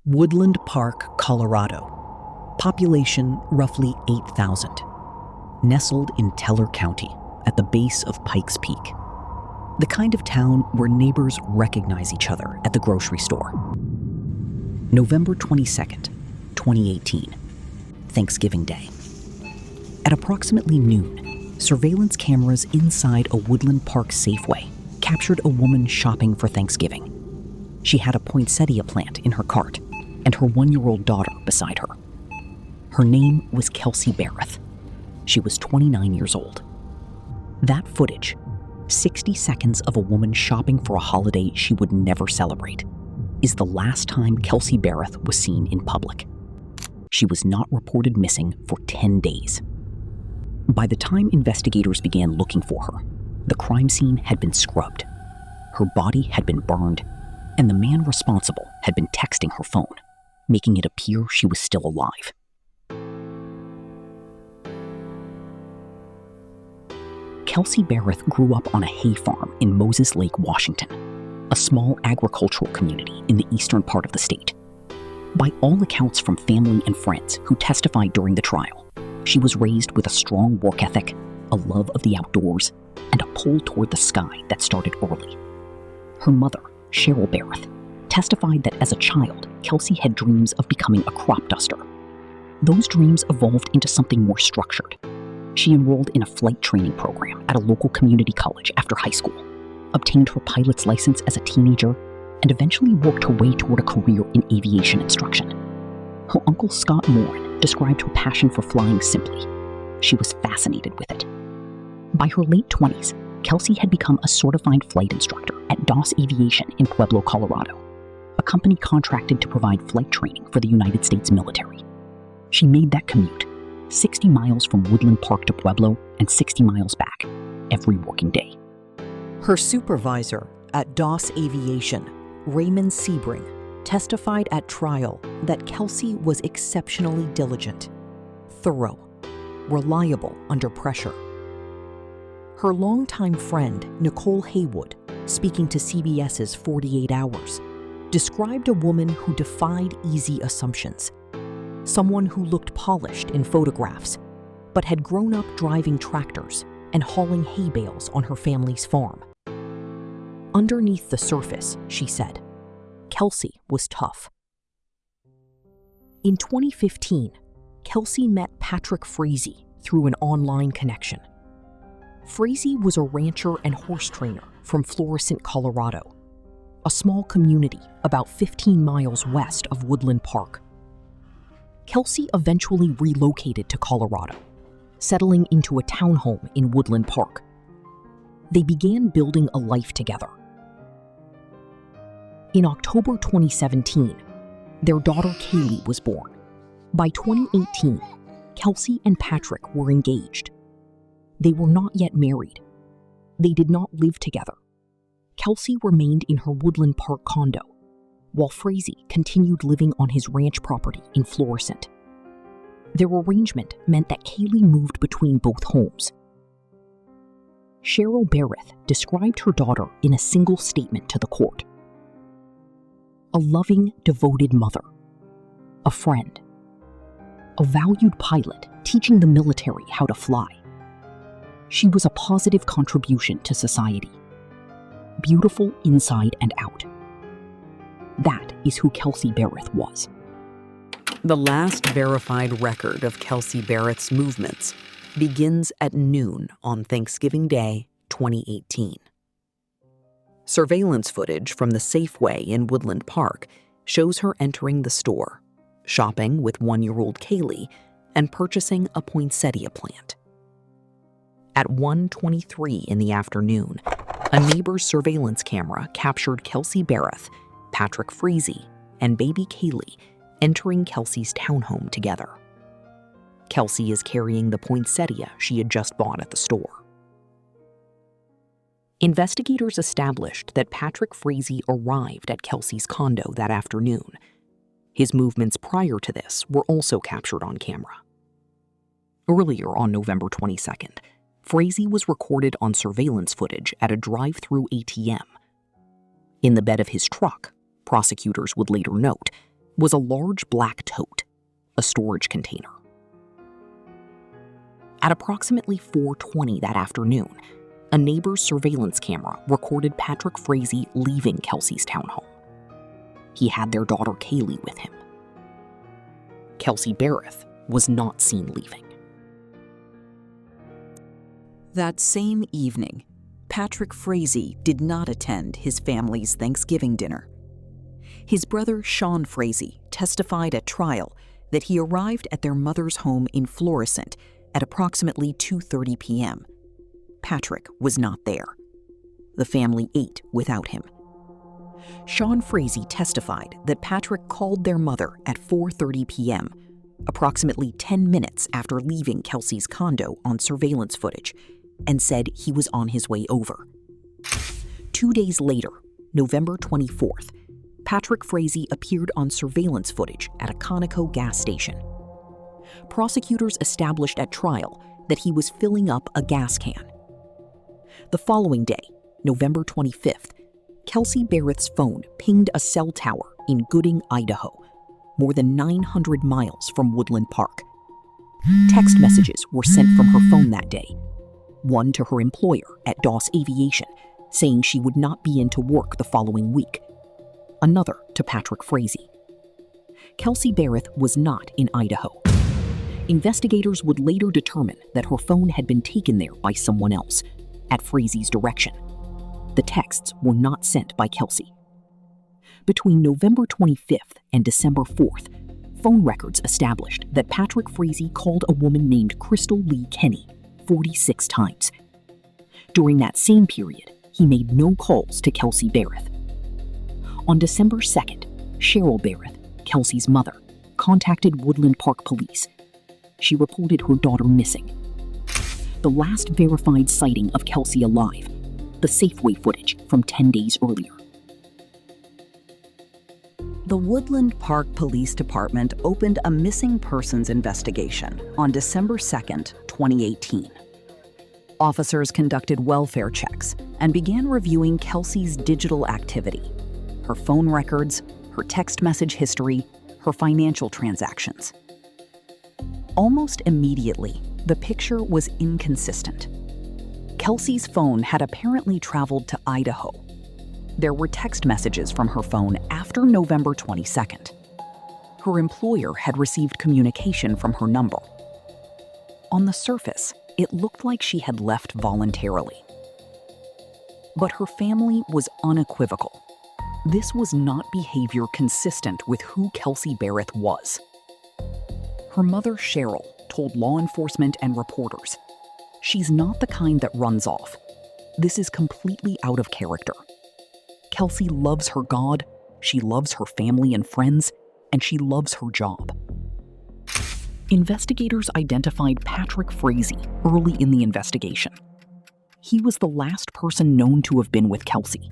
Woodland Park, Colorado. Population roughly 8,000. Nestled in Teller County at the base of Pikes Peak. The kind of town where neighbors recognize each other at the grocery store. November 22nd, 2018, Thanksgiving Day. At approximately noon, surveillance cameras inside a Woodland Park Safeway captured a woman shopping for Thanksgiving. She had a poinsettia plant in her cart and her 1-year-old daughter beside her. Her name was Kelsey Berreth. She was 29 years old. That footage, 60 seconds of a woman shopping for a holiday she would never celebrate, is the last time Kelsey Berreth was seen in public. She was not reported missing for 10 days. By the time investigators began looking for her, the crime scene had been scrubbed. Her body had been burned, and the man responsible had been texting her phone, making it appear she was still alive. Kelsey Berreth grew up on a hay farm in Moses Lake, Washington, a small agricultural community in the eastern part of the state. By all accounts from family and friends who testified during the trial, she was raised with a strong work ethic, a love of the outdoors, and a pull toward the sky that started early. Her mother, Cheryl Berreth, testified that as a child, Kelsey had dreams of becoming a crop duster. Those dreams evolved into something more structured. She enrolled in a flight training program at a local community college after high school, obtained her pilot's license as a teenager, and eventually worked her way toward a career in aviation instruction. Her uncle Scott Morin described her passion for flying simply. She was fascinated with it. By her late 20s, Kelsey had become a certified flight instructor at Doss Aviation in Pueblo, Colorado, a company contracted to provide flight training for the United States military. She made that commute, 60 miles from Woodland Park to Pueblo and 60 miles back, every working day. Her supervisor at Doss Aviation, Raymond Sebring, testified at trial that Kelsey was exceptionally diligent, thorough, reliable under pressure. Her longtime friend, Nicole Haywood, speaking to CBS's 48 Hours, described a woman who defied easy assumptions. Someone who looked polished in photographs, but had grown up driving tractors and hauling hay bales on her family's farm. Underneath the surface, she said, Kelsey was tough. In 2015, Kelsey met Patrick Frazee through an online connection. Frazee was a rancher and horse trainer from Florissant, Colorado, a small community about 15 miles west of Woodland Park. Kelsey eventually relocated to Colorado, settling into a townhome in Woodland Park. They began building a life together. In October 2017, their daughter Kaylee was born. By 2018, Kelsey and Patrick were engaged. They were not yet married. They did not live together. Kelsey remained in her Woodland Park condo, while Frazee continued living on his ranch property in Florissant. Their arrangement meant that Kaylee moved between both homes. Cheryl Berreth described her daughter in a single statement to the court. A loving, devoted mother, a friend, a valued pilot teaching the military how to fly. She was a positive contribution to society, beautiful inside and out. That is who Kelsey Berreth was. The last verified record of Kelsey Berreth's movements begins at noon on Thanksgiving Day, 2018. Surveillance footage from the Safeway in Woodland Park shows her entering the store, shopping with 1-year-old Kaylee, and purchasing a poinsettia plant. At 1:23 in the afternoon, a neighbor's surveillance camera captured Kelsey Berreth, Patrick Frazee, and baby Kaylee entering Kelsey's townhome together. Kelsey is carrying the poinsettia she had just bought at the store. Investigators established that Patrick Frazee arrived at Kelsey's condo that afternoon. His movements prior to this were also captured on camera. Earlier on November 22nd, Frazee was recorded on surveillance footage at a drive-through ATM. In the bed of his truck, prosecutors would later note, was a large black tote, a storage container. At approximately 4:20 that afternoon, a neighbor's surveillance camera recorded Patrick Frazee leaving Kelsey's townhome. He had their daughter Kaylee with him. Kelsey Berreth was not seen leaving. That same evening, Patrick Frazee did not attend his family's Thanksgiving dinner. His brother Sean Frazee testified at trial that he arrived at their mother's home in Florissant at approximately 2:30 p.m. Patrick was not there. The family ate without him. Sean Frazee testified that Patrick called their mother at 4:30 p.m., approximately 10 minutes after leaving Kelsey's condo on surveillance footage, and said he was on his way over. 2 days later, November 24th, Patrick Frazee appeared on surveillance footage at a Conoco gas station. Prosecutors established at trial that he was filling up a gas can. The following day, November 25th, Kelsey Berreth's phone pinged a cell tower in Gooding, Idaho, more than 900 miles from Woodland Park. Text messages were sent from her phone that day, one to her employer at Doss Aviation, saying she would not be into work the following week, another to Patrick Frazee. Kelsey Berreth was not in Idaho. Investigators would later determine that her phone had been taken there by someone else, at Frazee's direction. The texts were not sent by Kelsey. Between November 25th and December 4th, phone records established that Patrick Frazee called a woman named Crystal Lee Kenny 46 times. During that same period, he made no calls to Kelsey Berreth. On December 2nd, Cheryl Berreth, Kelsey's mother, contacted Woodland Park police. She reported her daughter missing. The last verified sighting of Kelsey alive, the Safeway footage from 10 days earlier. The Woodland Park Police Department opened a missing persons investigation on December 2nd, 2018. Officers conducted welfare checks and began reviewing Kelsey's digital activity, her phone records, her text message history, her financial transactions. Almost immediately, the picture was inconsistent. Kelsey's phone had apparently traveled to Idaho. There were text messages from her phone after November 22nd. Her employer had received communication from her number. On the surface, it looked like she had left voluntarily. But her family was unequivocal. This was not behavior consistent with who Kelsey Berreth was. Her mother, Cheryl, told law enforcement and reporters, "She's not the kind that runs off. This is completely out of character. Kelsey loves her God, she loves her family and friends, and she loves her job." Investigators identified Patrick Frazee early in the investigation. He was the last person known to have been with Kelsey.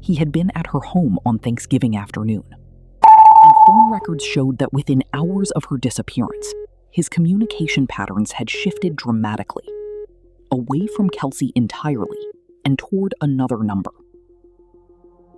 He had been at her home on Thanksgiving afternoon. And phone records showed that within hours of her disappearance, his communication patterns had shifted dramatically, away from Kelsey entirely and toward another number.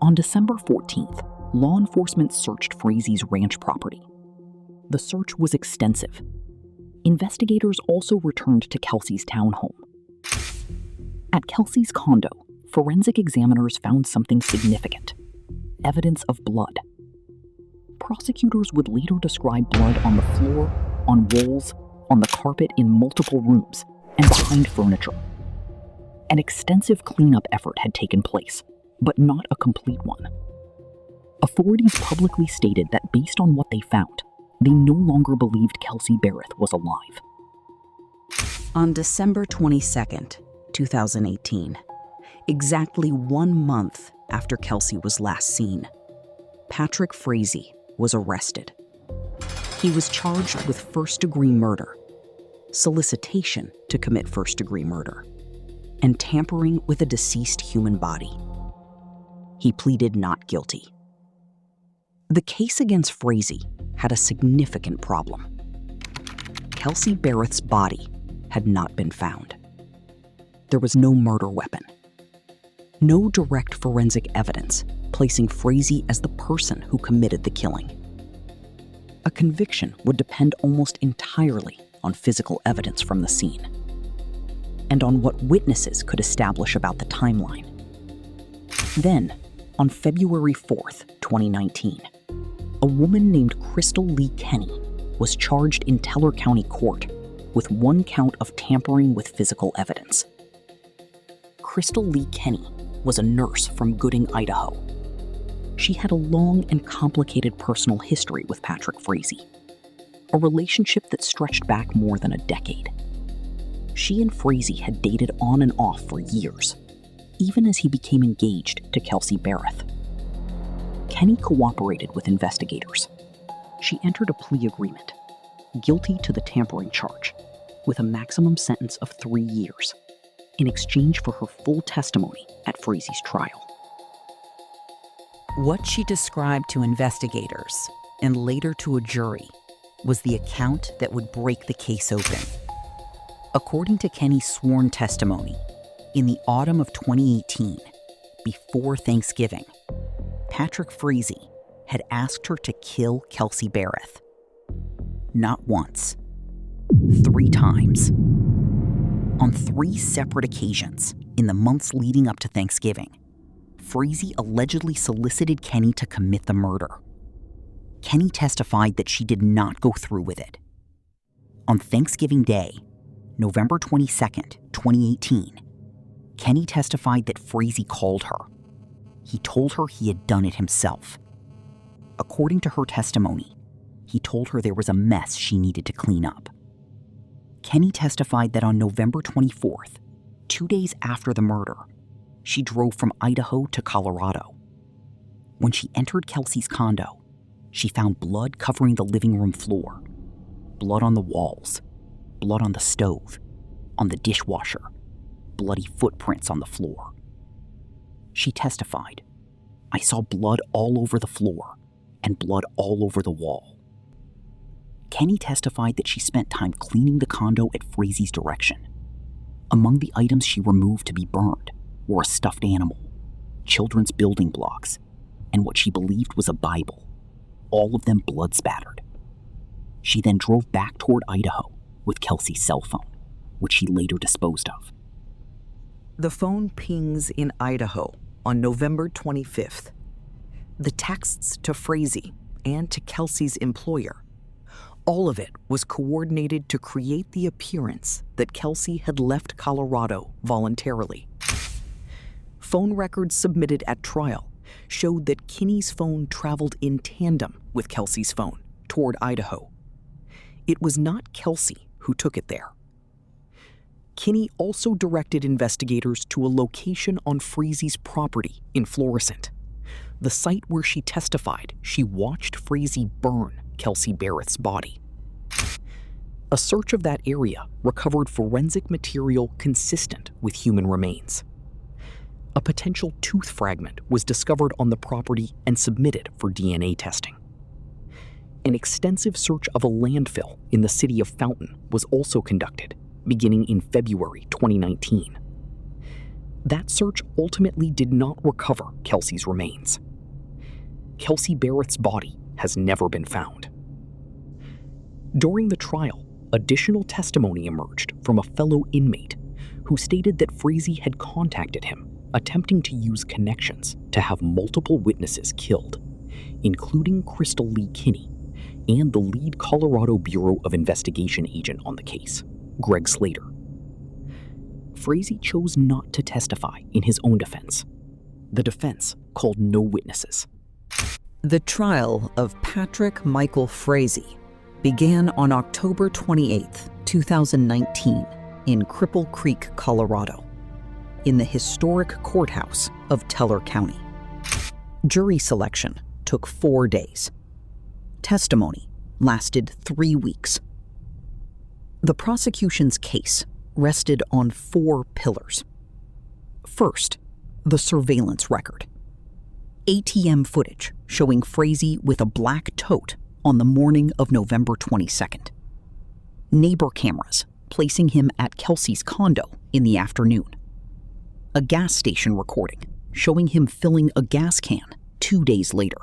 On December 14th, law enforcement searched Frazee's ranch property. The search was extensive. Investigators also returned to Kelsey's townhome. At Kelsey's condo, forensic examiners found something significant: evidence of blood. Prosecutors would later describe blood on the floor, on walls, on the carpet in multiple rooms, and behind furniture. An extensive cleanup effort had taken place, but not a complete one. Authorities publicly stated that based on what they found, they no longer believed Kelsey Berreth was alive. On December 22nd, 2018, exactly 1 month after Kelsey was last seen, Patrick Frazee was arrested. He was charged with first-degree murder, solicitation to commit first-degree murder, and tampering with a deceased human body. He pleaded not guilty. The case against Frazee had a significant problem. Kelsey Berreth's body had not been found. There was no murder weapon. No direct forensic evidence placing Frazee as the person who committed the killing. A conviction would depend almost entirely on physical evidence from the scene and on what witnesses could establish about the timeline. Then, on February 4th, 2019, a woman named Crystal Lee Kenny was charged in Teller County Court with one count of tampering with physical evidence. Crystal Lee Kenny was a nurse from Gooding, Idaho. She had a long and complicated personal history with Patrick Frazee, a relationship that stretched back more than a decade. She and Frazee had dated on and off for years, even as he became engaged to Kelsey Berreth. Kenny cooperated with investigators. She entered a plea agreement, guilty to the tampering charge, with a maximum sentence of 3 years, in exchange for her full testimony at Frazee's trial. What she described to investigators, and later to a jury, was the account that would break the case open. According to Kenny's sworn testimony, in the autumn of 2018, before Thanksgiving, Patrick Frazee had asked her to kill Kelsey Berreth. Not once, 3 times. On 3 separate occasions in the months leading up to Thanksgiving, Frazee allegedly solicited Kenny to commit the murder. Kenny testified that she did not go through with it. On Thanksgiving Day, November 22nd, 2018, Kenny testified that Frazee called her. He told her he had done it himself. According to her testimony, he told her there was a mess she needed to clean up. Kenny testified that on November 24th, 2 days after the murder, she drove from Idaho to Colorado. When she entered Kelsey's condo, she found blood covering the living room floor, blood on the walls, blood on the stove, on the dishwasher, bloody footprints on the floor. She testified, "I saw blood all over the floor and blood all over the wall." Kenny testified that she spent time cleaning the condo at Frazee's direction. Among the items she removed to be burned were a stuffed animal, children's building blocks, and what she believed was a Bible, all of them blood-spattered. She then drove back toward Idaho with Kelsey's cell phone, which she later disposed of. The phone pings in Idaho on November 25th. The texts to Frazee and to Kelsey's employer, all of it was coordinated to create the appearance that Kelsey had left Colorado voluntarily. Phone records submitted at trial showed that Kenny's phone traveled in tandem with Kelsey's phone toward Idaho. It was not Kelsey who took it there. Kenny also directed investigators to a location on Frazee's property in Florissant, the site where she testified she watched Frazee burn Kelsey Berreth's body. A search of that area recovered forensic material consistent with human remains. A potential tooth fragment was discovered on the property and submitted for DNA testing. An extensive search of a landfill in the city of Fountain was also conducted, beginning in February 2019. That search ultimately did not recover Kelsey's remains. Kelsey Berreth's body has never been found. During the trial, additional testimony emerged from a fellow inmate who stated that Frazee had contacted him, attempting to use connections to have multiple witnesses killed, including Crystal Lee Kenny and the lead Colorado Bureau of Investigation agent on the case, Greg Slater. Frazee chose not to testify in his own defense. The defense called no witnesses. The trial of Patrick Michael Frazee began on October 28, 2019, in Cripple Creek, Colorado, in the historic courthouse of Teller County. Jury selection took 4 days. Testimony lasted 3 weeks. The prosecution's case rested on 4 pillars. First, the surveillance record. ATM footage showing Frazee with a black tote on the morning of November 22nd. Neighbor cameras placing him at Kelsey's condo in the afternoon. A gas station recording showing him filling a gas can 2 days later.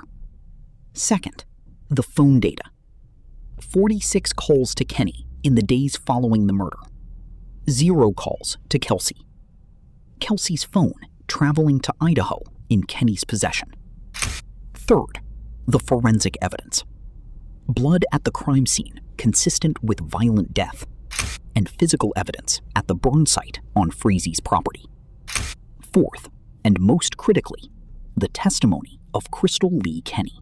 Second, the phone data. 46 calls to Kenny in the days following the murder. 0 calls to Kelsey. Kelsey's phone traveling to Idaho in Kenny's possession. Third, the forensic evidence. Blood at the crime scene consistent with violent death, and physical evidence at the burn site on Frazee's property. Fourth, and most critically, the testimony of Crystal Lee Kenny.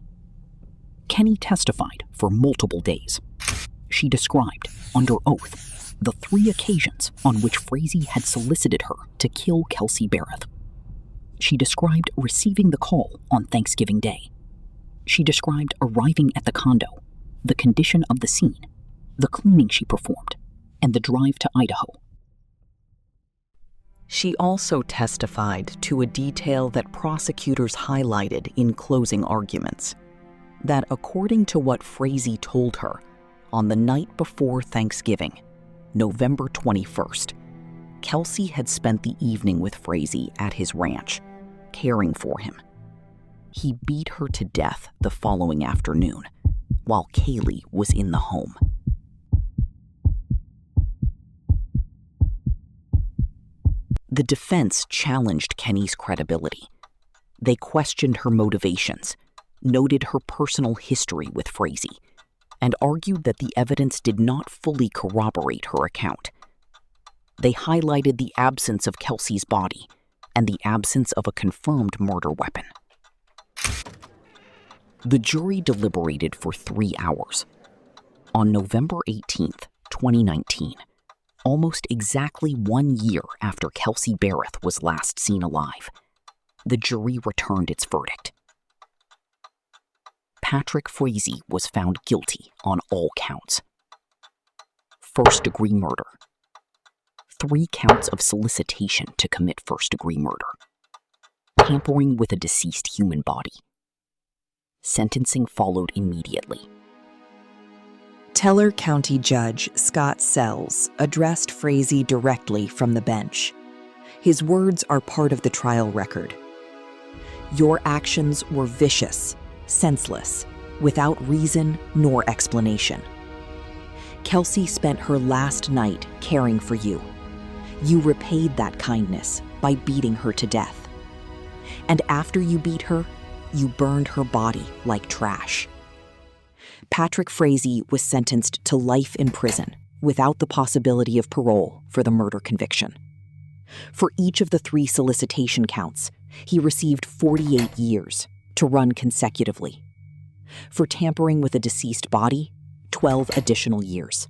Kenny testified for multiple days. She described, under oath, the 3 occasions on which Frazee had solicited her to kill Kelsey Berreth. She described receiving the call on Thanksgiving Day. She described arriving at the condo, the condition of the scene, the cleaning she performed, and the drive to Idaho. She also testified to a detail that prosecutors highlighted in closing arguments, that according to what Frazee told her, on the night before Thanksgiving, November 21st, Kelsey had spent the evening with Frazee at his ranch, caring for him. He beat her to death the following afternoon, while Kaylee was in the home. The defense challenged Kenny's credibility. They questioned her motivations, noted her personal history with Frazee, and argued that the evidence did not fully corroborate her account. They highlighted the absence of Kelsey's body and the absence of a confirmed murder weapon. The jury deliberated for 3 hours. On November 18th, 2019, almost exactly 1 year after Kelsey Berreth was last seen alive, the jury returned its verdict. Patrick Frazee was found guilty on all counts. First-degree murder. 3 counts of solicitation to commit first-degree murder. Tampering with a deceased human body. Sentencing followed immediately. Teller County Judge Scott Sells addressed Frazee directly from the bench. His words are part of the trial record. "Your actions were vicious, senseless, without reason nor explanation. Kelsey spent her last night caring for you. You repaid that kindness by beating her to death. And after you beat her, you burned her body like trash." Patrick Frazee was sentenced to life in prison without the possibility of parole for the murder conviction. For each of the 3 solicitation counts, he received 48 years to run consecutively. For tampering with a deceased body, 12 additional years.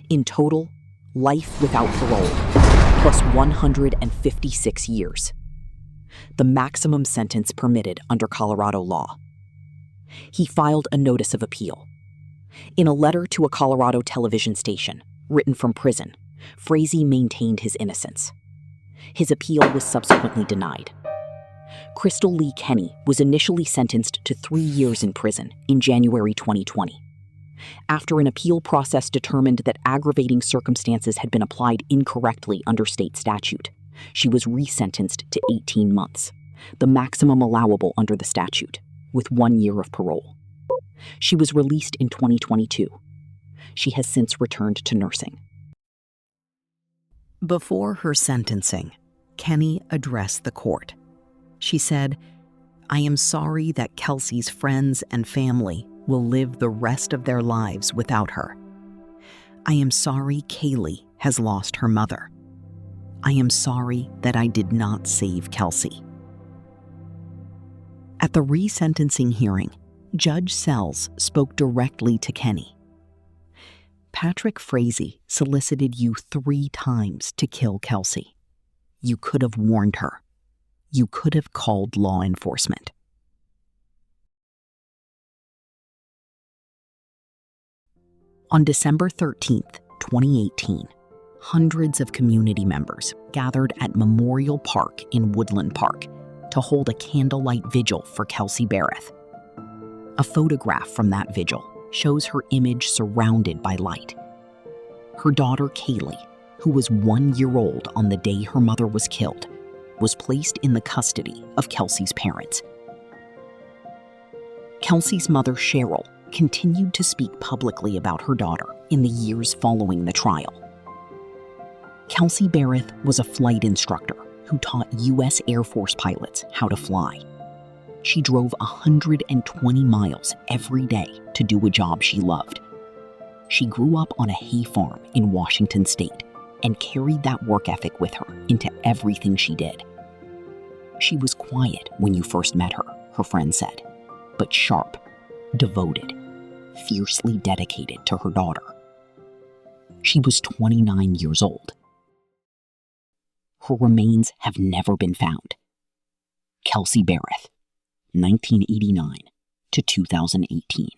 In total, life without parole, plus 156 years. The maximum sentence permitted under Colorado law. He filed a notice of appeal. In a letter to a Colorado television station, written from prison, Frazee maintained his innocence. His appeal was subsequently denied. Crystal Lee Kenny was initially sentenced to 3 years in prison in January 2020. After an appeal process determined that aggravating circumstances had been applied incorrectly under state statute, she was resentenced to 18 months, the maximum allowable under the statute, with 1 year of parole. She was released in 2022. She has since returned to nursing. Before her sentencing, Kenny addressed the court. She said, "I am sorry that Kelsey's friends and family will live the rest of their lives without her. I am sorry Kaylee has lost her mother. I am sorry that I did not save Kelsey." At the resentencing hearing, Judge Sells spoke directly to Kenny. "Patrick Frazee solicited you 3 times to kill Kelsey. You could have warned her. You could have called law enforcement." On December 13th, 2018, hundreds of community members gathered at Memorial Park in Woodland Park to hold a candlelight vigil for Kelsey Berreth. A photograph from that vigil shows her image surrounded by light. Her daughter Kaylee, who was 1 year old on the day her mother was killed, was placed in the custody of Kelsey's parents. Kelsey's mother Cheryl continued to speak publicly about her daughter in the years following the trial. Kelsey Berreth was a flight instructor who taught U.S. Air Force pilots how to fly. She drove 120 miles every day to do a job she loved. She grew up on a hay farm in Washington state and carried that work ethic with her into everything she did. She was quiet when you first met her, her friend said, but sharp, devoted, fiercely dedicated to her daughter. She was 29 years old. Her remains have never been found. Kelsey Berreth, 1989 to 2018.